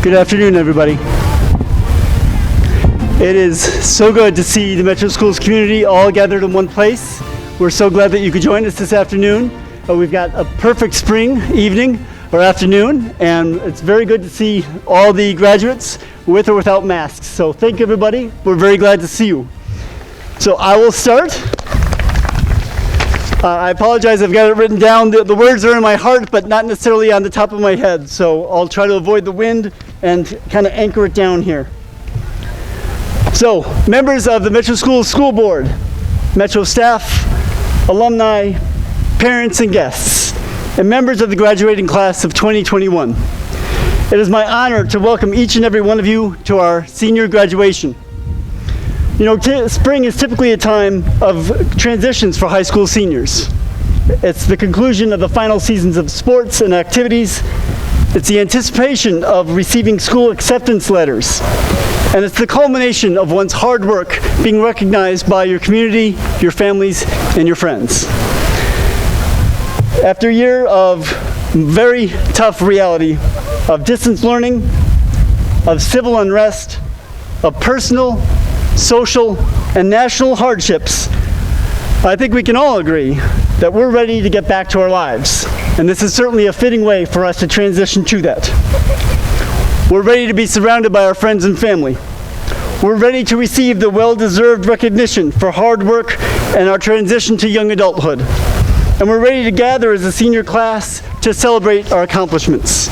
Good afternoon, everybody. It is so good to see the Metro Schools community all gathered in one place. We're so glad that you could join us this afternoon. We've got a perfect spring evening or afternoon, and it's very good to see all the graduates with or without masks. So thank you, everybody. We're very glad to see you. So I will start. I apologize, I've got it written down. The words are in my heart, but not necessarily on the top of my head. So I'll try to avoid the wind and kind of anchor it down here. So, members of the Metro Schools School Board, Metro staff, alumni, parents and guests, and members of the graduating class of 2021. It is my honor to welcome each and every one of you to our senior graduation. You know, spring is typically a time of transitions for high school seniors. It's the conclusion of the final seasons of sports and activities. It's the anticipation of receiving school acceptance letters. And it's the culmination of one's hard work being recognized by your community, your families, and your friends. After a year of very tough reality, of distance learning, of civil unrest, of personal, social, and national hardships, I think we can all agree that we're ready to get back to our lives. And this is certainly a fitting way for us to transition to that. We're ready to be surrounded by our friends and family. We're ready to receive the well-deserved recognition for hard work and our transition to young adulthood. And we're ready to gather as a senior class to celebrate our accomplishments.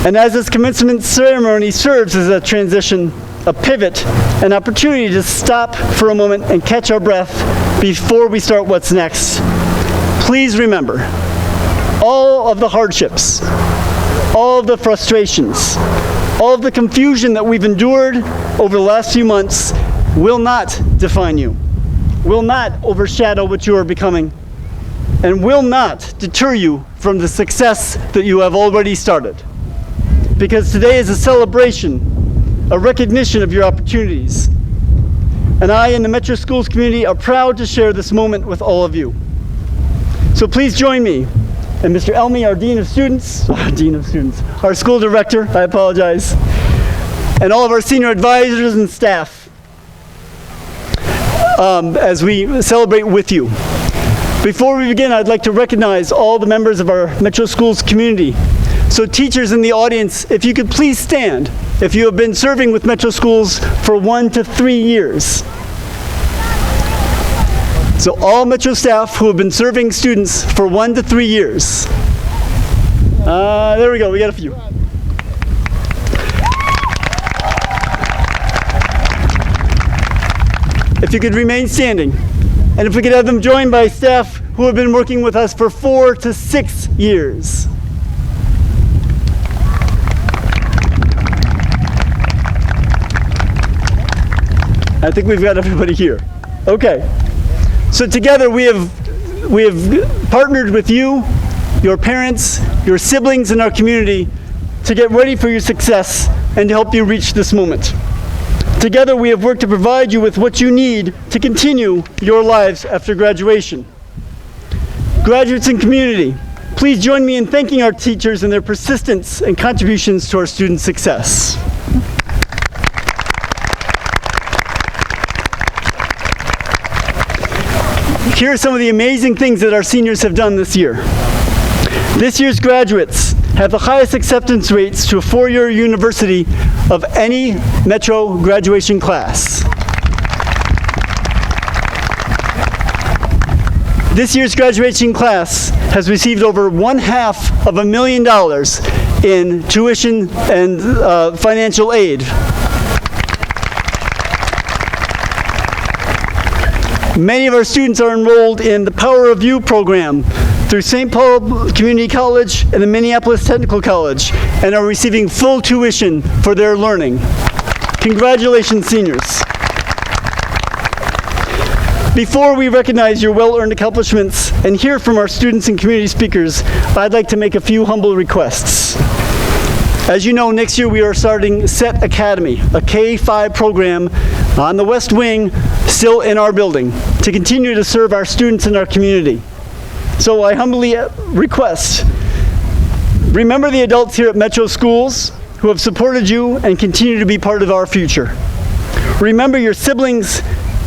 And as this commencement ceremony serves as a transition, a pivot, an opportunity to stop for a moment and catch our breath before we start what's next, please remember, all of the hardships, all of the frustrations, all of the confusion that we've endured over the last few months will not define you, will not overshadow what you are becoming, and will not deter you from the success that you have already started. Because today is a celebration, a recognition of your opportunities. And I and the Metro Schools community are proud to share this moment with all of you. So please join me and Mr. Elmy, our Dean of Students, our school director, I apologize, and all of our senior advisors and staff as we celebrate with you. Before we begin, I'd like to recognize all the members of our Metro Schools community. So teachers in the audience, if you could please stand if you have been serving with Metro Schools for 1 to 3 years. So all Metro staff who have been serving students for 1 to 3 years. There we go, we got a few. If you could remain standing, and if we could have them joined by staff who have been working with us for 4 to 6 years. I think we've got everybody here. Okay. So together we have partnered with you, your parents, your siblings in our community to get ready for your success and to help you reach this moment. Together we have worked to provide you with what you need to continue your lives after graduation. Graduates and community, please join me in thanking our teachers and their persistence and contributions to our student success. Here are some of the amazing things that our seniors have done this year. This year's graduates have the highest acceptance rates to a four-year university of any Metro graduation class. This year's graduation class has received over $250 million in tuition and financial aid. Many of our students are enrolled in the Power of You program through St. Paul Community College and the Minneapolis Technical College and are receiving full tuition for their learning. Congratulations, seniors. Before we recognize your well-earned accomplishments and hear from our students and community speakers, I'd like to make a few humble requests. As you know, next year we are starting SET Academy, a K-5 program on the West Wing, still in our building, to continue to serve our students in our community. So I humbly request, remember the adults here at Metro Schools, who have supported you and continue to be part of our future. Remember your siblings,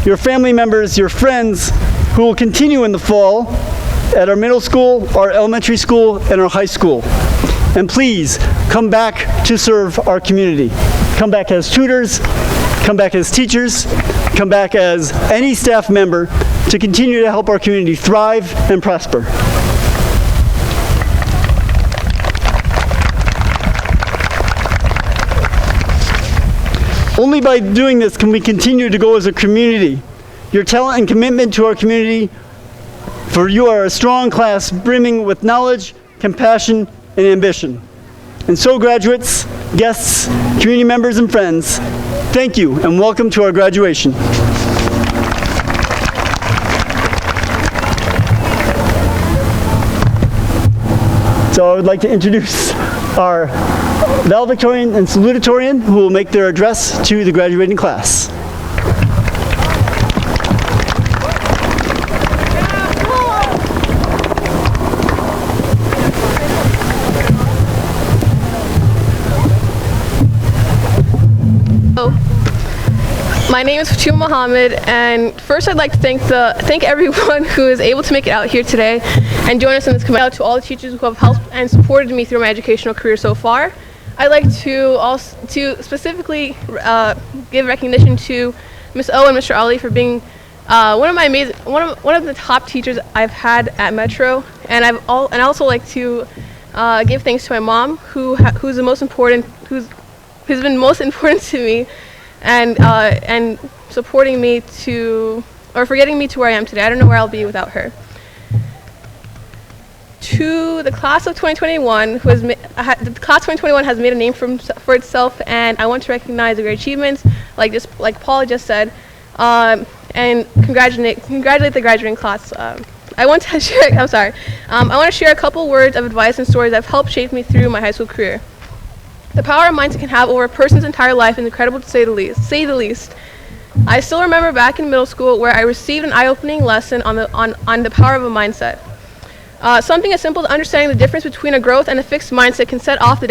your family members, your friends who will continue in the fall at our middle school, our elementary school, and our high school. And please come back to serve our community. Come back as tutors, come back as teachers, come back as any staff member to continue to help our community thrive and prosper. Only by doing this can we continue to go as a community. Your talent and commitment to our community, for you are a strong class brimming with knowledge, compassion, and ambition. And so, graduates, guests, community members, and friends, thank you and welcome to our graduation. So I would like to introduce our valedictorian and salutatorian who will make their address to the graduating class. My name is Fatima Mohammed, and first I'd like to thank everyone who is able to make it out here today and join us in this committee. Out to all the teachers who have helped and supported me through my educational career so far. I'd like to specifically give recognition to Ms. O and Mr. Ali for being one of the top teachers I've had at Metro, and I also like to give thanks to my mom, who's been most important to me, and supporting me for getting me to where I am today. I don't know where I'll be without her. To the class of 2021, the class 2021 has made a name for itself, and I want to recognize the great achievements, like Paula just said, and congratulate the graduating class. I want to share a couple words of advice and stories that have helped shape me through my high school career. The power a mindset can have over a person's entire life is incredible to say the least. I still remember back in middle school where I received an eye-opening lesson on the power of a mindset. Something as simple as understanding the difference between a growth and a fixed mindset can set off the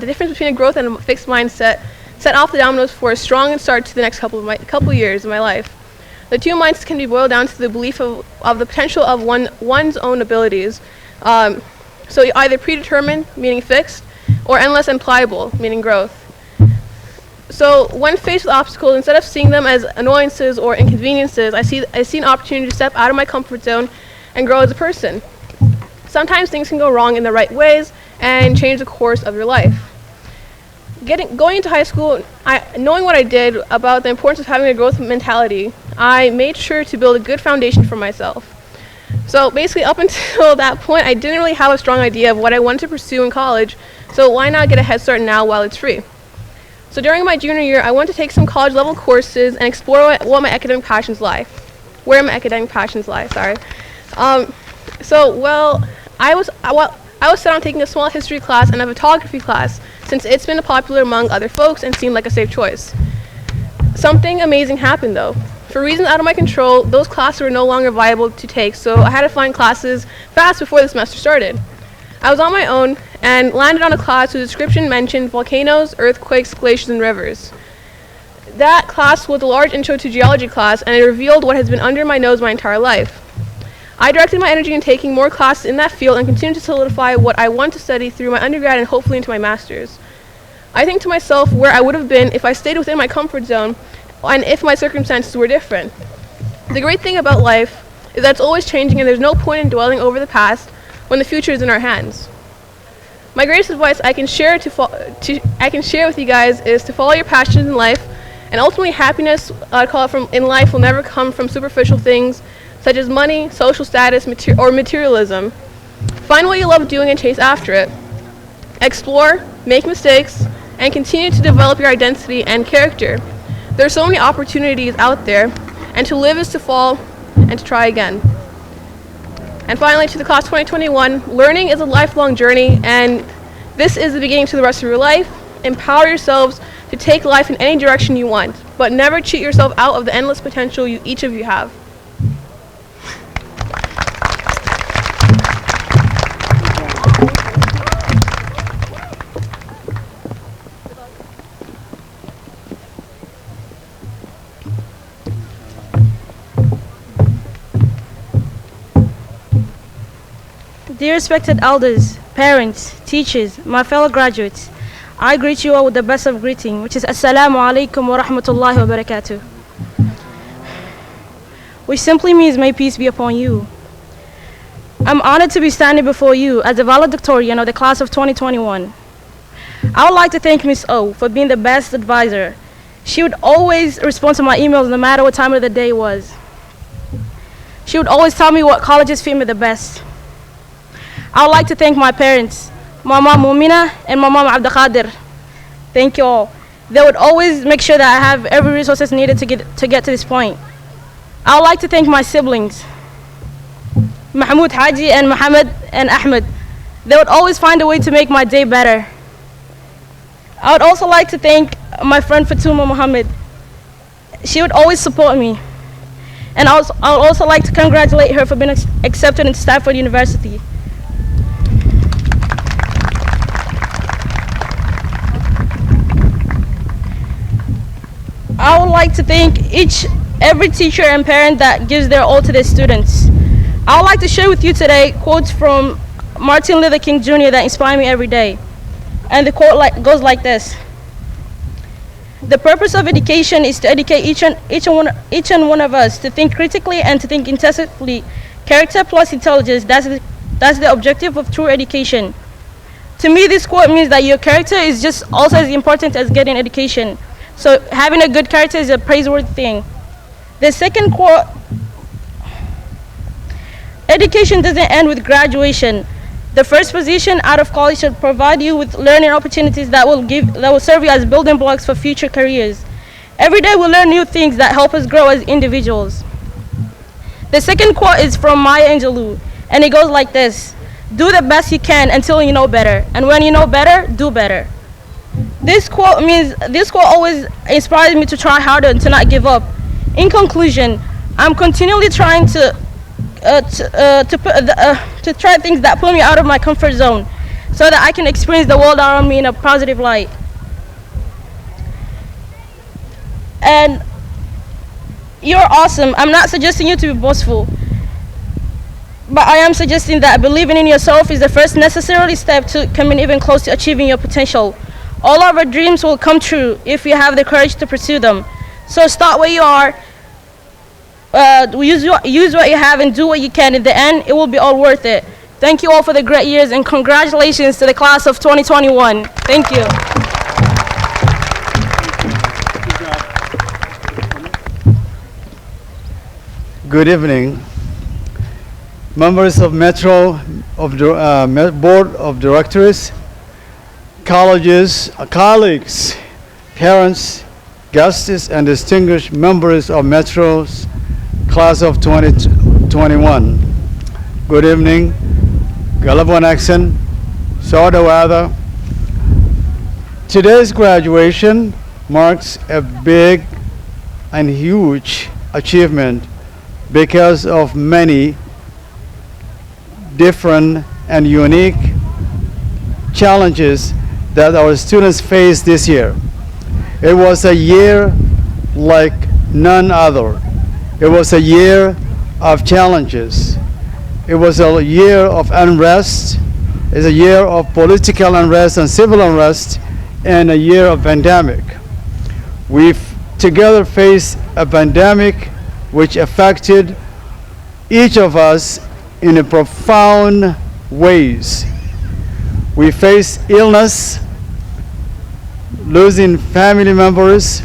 difference between a growth and a fixed mindset set off the dominoes for a strong start to the next couple years of my life. The two mindsets can be boiled down to the belief of the potential of one's own abilities. So either predetermined, meaning fixed, or endless and pliable, meaning growth. So when faced with obstacles, instead of seeing them as annoyances or inconveniences, I see an opportunity to step out of my comfort zone and grow as a person. Sometimes things can go wrong in the right ways and change the course of your life. Going into high school, knowing what I did about the importance of having a growth mentality, I made sure to build a good foundation for myself. So basically, up until that point, I didn't really have a strong idea of what I wanted to pursue in college, so why not get a head start now while it's free? So during my junior year, I wanted to take some college-level courses and explore where my academic passions lie, sorry. I was set on taking a small history class and a photography class, since it's been popular among other folks and seemed like a safe choice. Something amazing happened, though. For reasons out of my control, those classes were no longer viable to take, so I had to find classes fast before the semester started. I was on my own and landed on a class whose description mentioned volcanoes, earthquakes, glaciers, and rivers. That class was a large intro to geology class, and it revealed what has been under my nose my entire life. I directed my energy in taking more classes in that field and continued to solidify what I want to study through my undergrad and hopefully into my master's. I think to myself where I would have been if I stayed within my comfort zone and if my circumstances were different. The great thing about life is that it's always changing, and there's no point in dwelling over the past when the future is in our hands. My greatest advice I can share with you guys is to follow your passions in life, and ultimately happiness, I call it, in life will never come from superficial things such as money, social status, or materialism. Find what you love doing and chase after it. Explore, make mistakes, and continue to develop your identity and character. There are so many opportunities out there, and to live is to fall and to try again. And finally, to the class 2021, learning is a lifelong journey, and this is the beginning to the rest of your life. Empower yourselves to take life in any direction you want, but never cheat yourself out of the endless potential each of you have. Dear respected elders, parents, teachers, my fellow graduates, I greet you all with the best of greeting, which is Assalamu alaikum wa rahmatullahi wa barakatuh. Which simply means may peace be upon you. I'm honored to be standing before you as the valedictorian of the class of 2021. I would like to thank Miss O for being the best advisor. She would always respond to my emails no matter what time of the day it was. She would always tell me what colleges fit me the best. I would like to thank my parents, Mama Mumina and Mama Abdul Qadir. Thank you all. They would always make sure that I have every resources needed to get to this point. I would like to thank my siblings, Mahmoud Haji and Muhammad and Ahmed. They would always find a way to make my day better. I would also like to thank my friend Fatuma Muhammad. She would always support me. And I would also like to congratulate her for being accepted into Stafford University. I would like to thank every teacher and parent that gives their all to their students. I would like to share with you today quotes from Martin Luther King Jr. that inspire me every day. And the quote goes like this. The purpose of education is to educate each and one of us to think critically and to think intensively. Character plus intelligence, that's the objective of true education. To me, this quote means that your character is just also as important as getting education. So having a good character is a praiseworthy thing. The second quote, education doesn't end with graduation. The first position out of college should provide you with learning opportunities that will serve you as building blocks for future careers. Every day we learn new things that help us grow as individuals. The second quote is from Maya Angelou, and it goes like this. Do the best you can until you know better, and when you know better, do better. This quote always inspires me to try harder and to not give up. In conclusion, I'm continually trying to try things that pull me out of my comfort zone so that I can experience the world around me in a positive light. And you're awesome. I'm not suggesting you to be boastful, but I am suggesting that believing in yourself is the first necessary step to coming even close to achieving your potential. All of our dreams will come true if you have the courage to pursue them. So start where you are. Use what you have and do what you can. In the end, it will be all worth it. Thank you all for the great years and congratulations to the class of 2021. Thank you. Good evening. Members of Metro Board of Directors, colleges, colleagues, parents, guests, and distinguished members of Metro's class of 2021. Good evening. Galab wanaagsan. Soo dhawaada. Today's graduation marks a big and huge achievement because of many different and unique challenges that our students faced this year. It was a year like none other. It was a year of challenges. It was a year of unrest. It's a year of political unrest and civil unrest, and a year of pandemic. We've together faced a pandemic which affected each of us in a profound ways. We faced illness, losing family members,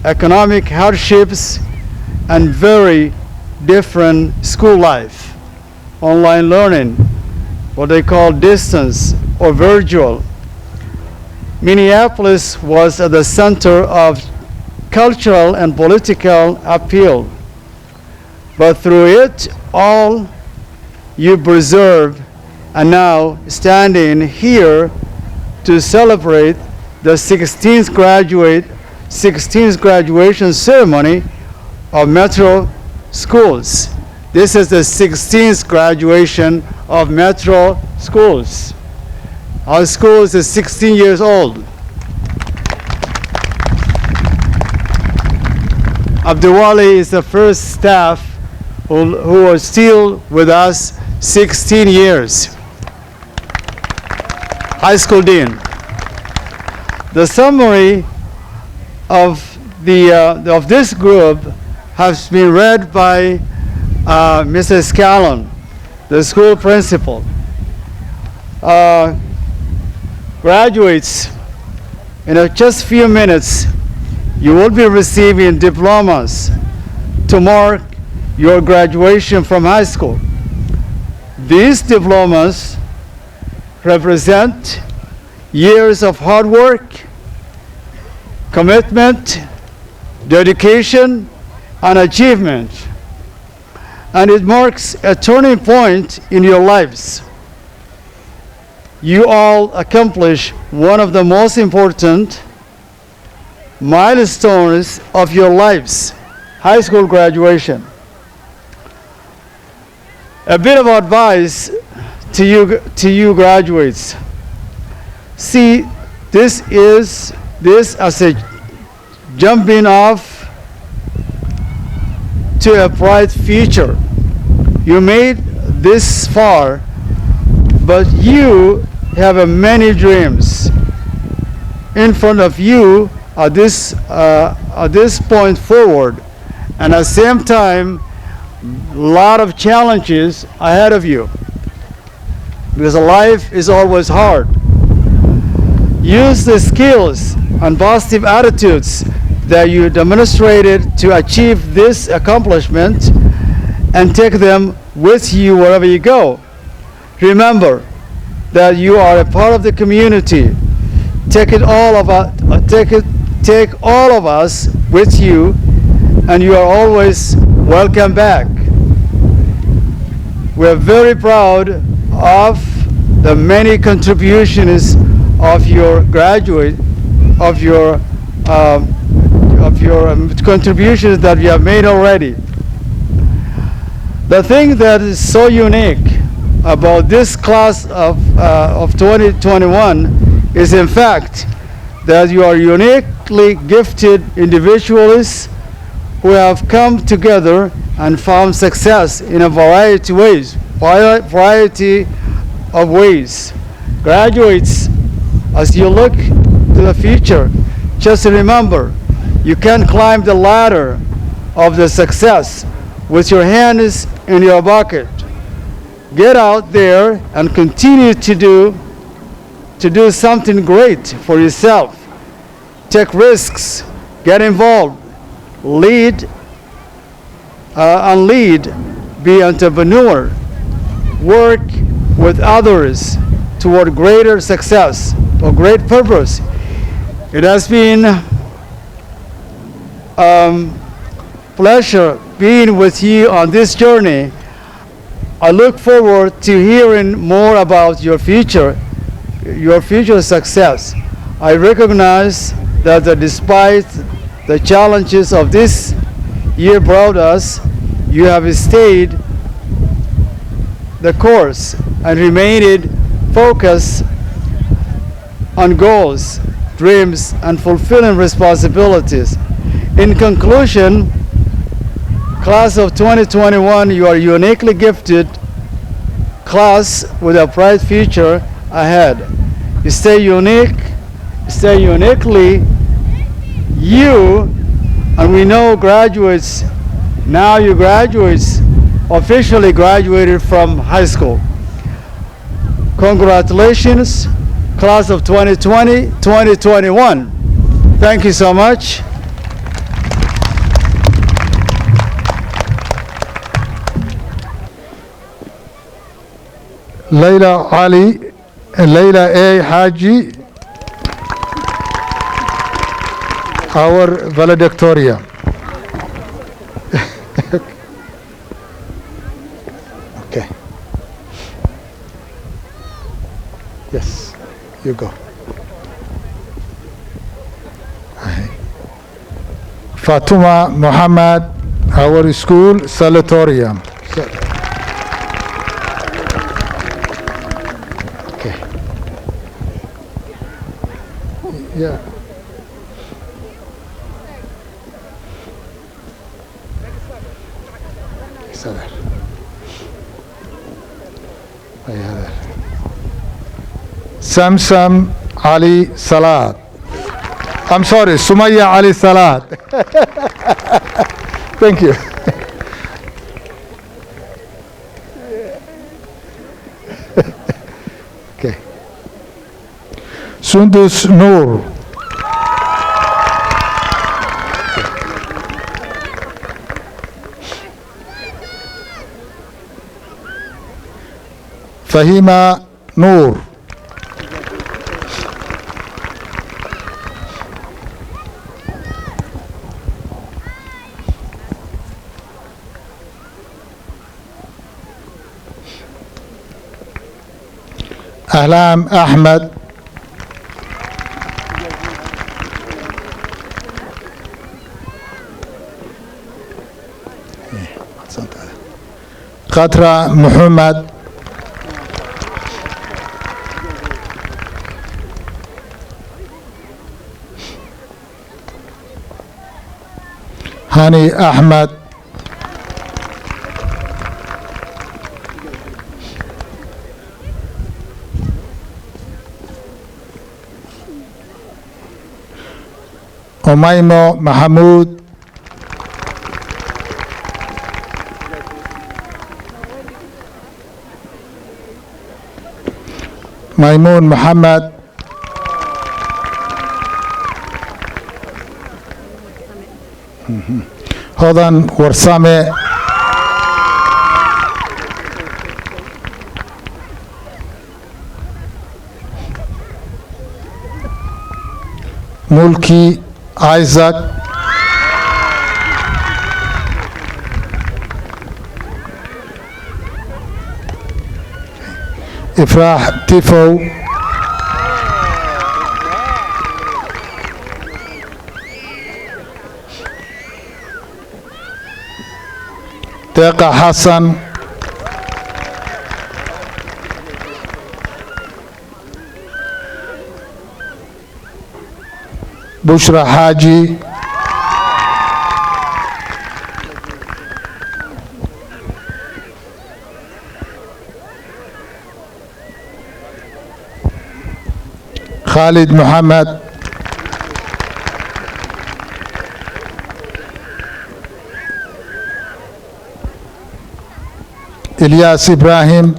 economic hardships, and very different school life, online learning, what they call distance or virtual. Minneapolis was at the center of cultural and political upheaval, but through it all, you preserved and now standing here to celebrate the 16th graduation ceremony of Metro schools. This is the 16th graduation of Metro schools. Our school is 16 years old. Abdulwali is the first staff who are still with us 16 years. High school dean. The summary of this group has been read by Mrs. Scallon, the school principal. Graduates, in just few minutes, you will be receiving diplomas to mark your graduation from high school. These diplomas represent years of hard work, commitment, dedication, and achievement. And it marks a turning point in your lives. You all accomplish one of the most important milestones of your lives, high school graduation. A bit of advice to you graduates. See this as a jumping off to a bright future. You made this far, but you have many dreams in front of you at this point forward, and at the same time, a lot of challenges ahead of you, because life is always hard. Use the skills and positive attitudes that you demonstrated to achieve this accomplishment and take them with you wherever you go. Remember that you are a part of the community. Take all of us with you, and you are always welcome back. We are very proud of the many contributions of your contributions that you have made already. The thing that is so unique about this class of 2021 is, in fact, that you are uniquely gifted individuals who have come together and found success in a variety of ways. Graduates, as you look to the future, just remember, you can climb the ladder of the success with your hands in your pocket. Get out there and continue to do something great for yourself. Take risks, get involved, lead, be entrepreneur, work with others toward greater success or great purpose. It has been pleasure being with you on this journey. I look forward to hearing more about your future success. I recognize that despite the challenges of this year brought us, you have stayed the course and remained focused on goals, dreams, and fulfilling responsibilities. In conclusion, class of 2021, you are uniquely gifted class with a bright future ahead. You stay uniquely you, and we know graduates, now you graduates officially graduated from high school. Congratulations, class of 2020-2021. Thank you so much. Layla Ali and Layla A. Haji, our valedictorian. Okay. Yes, you go. Fatuma Muhammad, our school salutatorian. Okay. Yeah. Samsam Ali Salat. I'm sorry, Sumaya Ali Salat. Thank you. Okay. Sundus Noor. Fahima Noor. Ahlam Ahmed. Qatra Muhammad. Hani Ahmed. Umaymo Mahmoud. Maimun Muhammad. Hodan Warsame. Mulki Isaac. Ifrah Tifo. Teqa Hassan. Bushra Haji. Khalid Muhammad. Ilyas Ibrahim.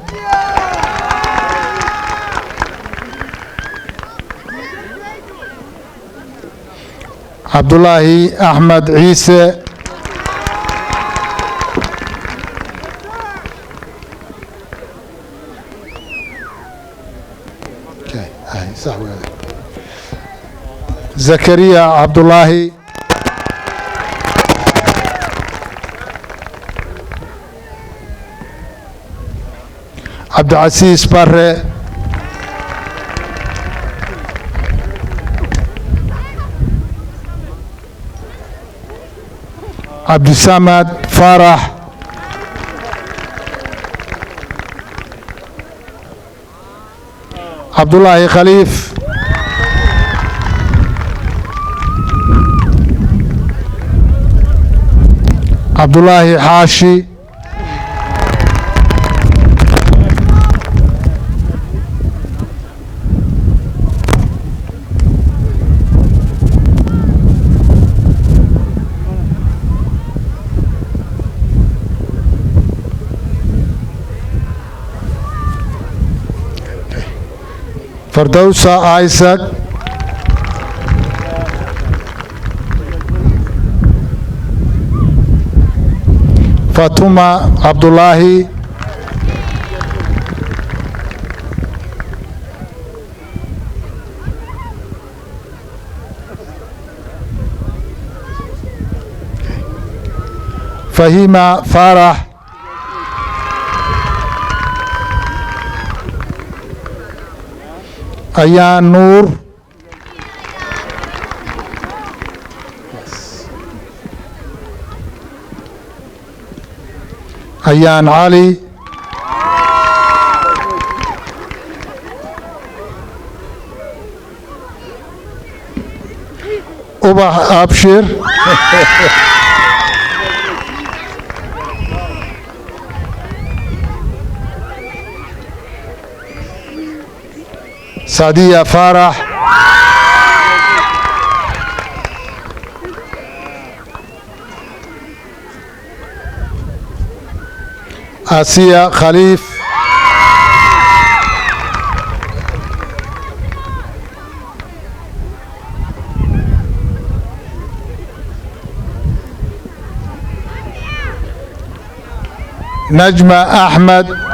Abdullahi Ahmad Isa. Zakaria Abdullahi. Abdulaziz Barre. Abdusamad Farah. Abdullahi Khalif. Abdullahi Hashi. Fardowsa Isaac. Fatuma Abdullahi. Fahima Farah. Ayan Noor. Ayan Ali. Ubah Abshir. سعدية فارح آسيا خليف نجمة أحمد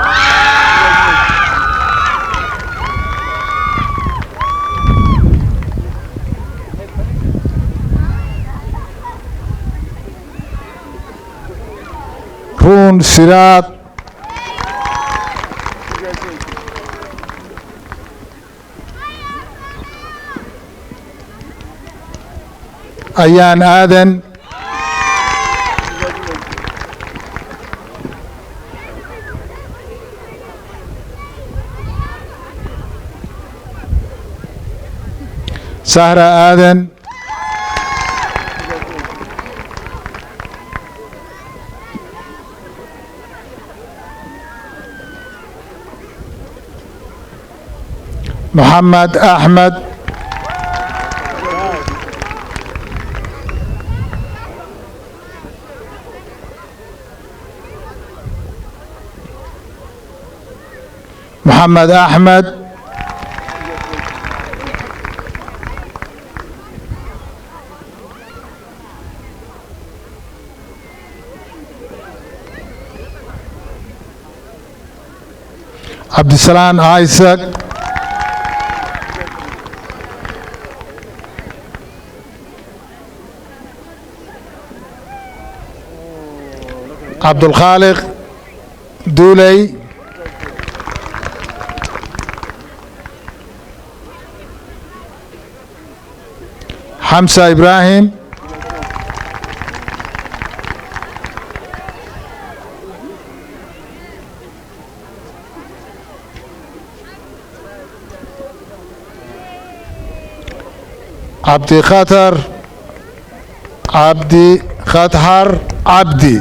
رون سيرات أيان آذن سهرة آذن محمد أحمد محمد أحمد عبد السلام آيسك عبد الخالق دولي حمزة إبراهيم عبدي خطر عبدي خطهر عبدي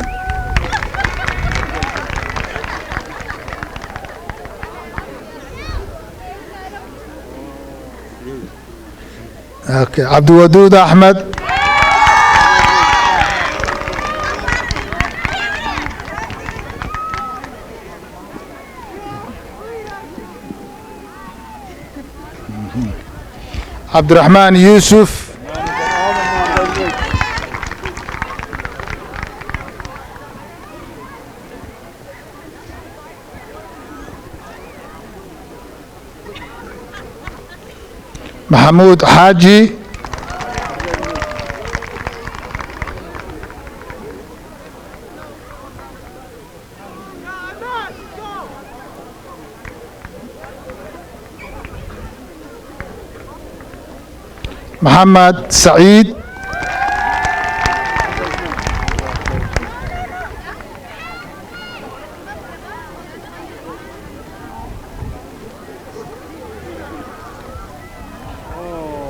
اوكي عبد الودود احمد عبد الرحمن يوسف محمود حاجي محمد سعيد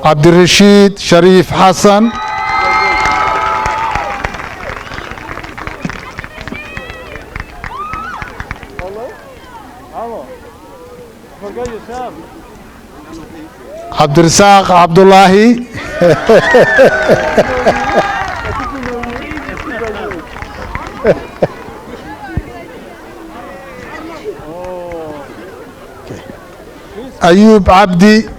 عبد الرشيد شريف حسن عبد الرزاق عبد الله أيوب عبدي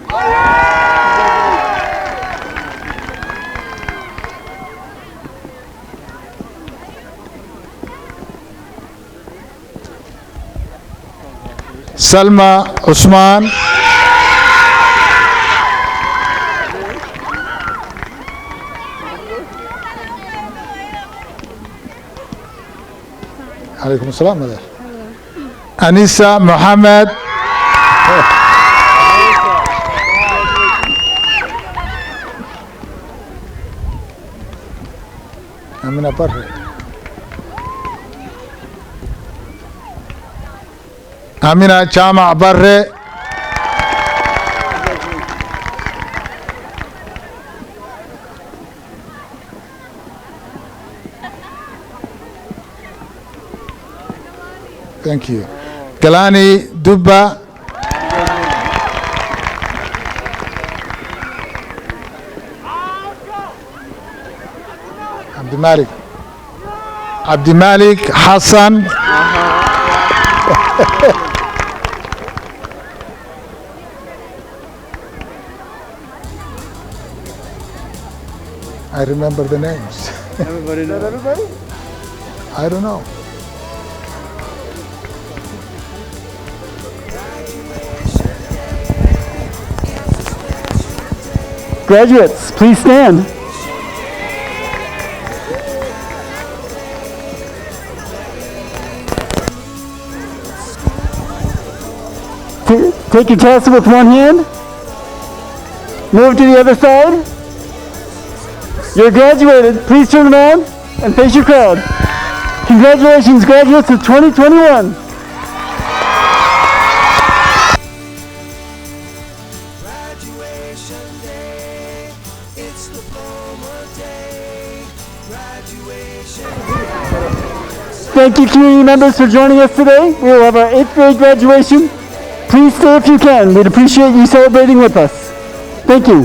سلمى عثمان عليكم السلام ماذا أنيسة محمد أمينة بره أمينة جامع بره Thank you. Galani Dubba. Abdimalik. Abdimalik Hassan. I remember the names. Everybody knows. Everybody? I don't know. Graduates, please stand. Take your tassel with one hand. Move to the other side. You're graduated. Please turn around and face your crowd. Congratulations, graduates of 2021. Graduation day, it's diploma day. Graduation. Thank you, community members, for joining us today. We will have our 8th grade graduation. Please stay if you can. We'd appreciate you celebrating with us. Thank you.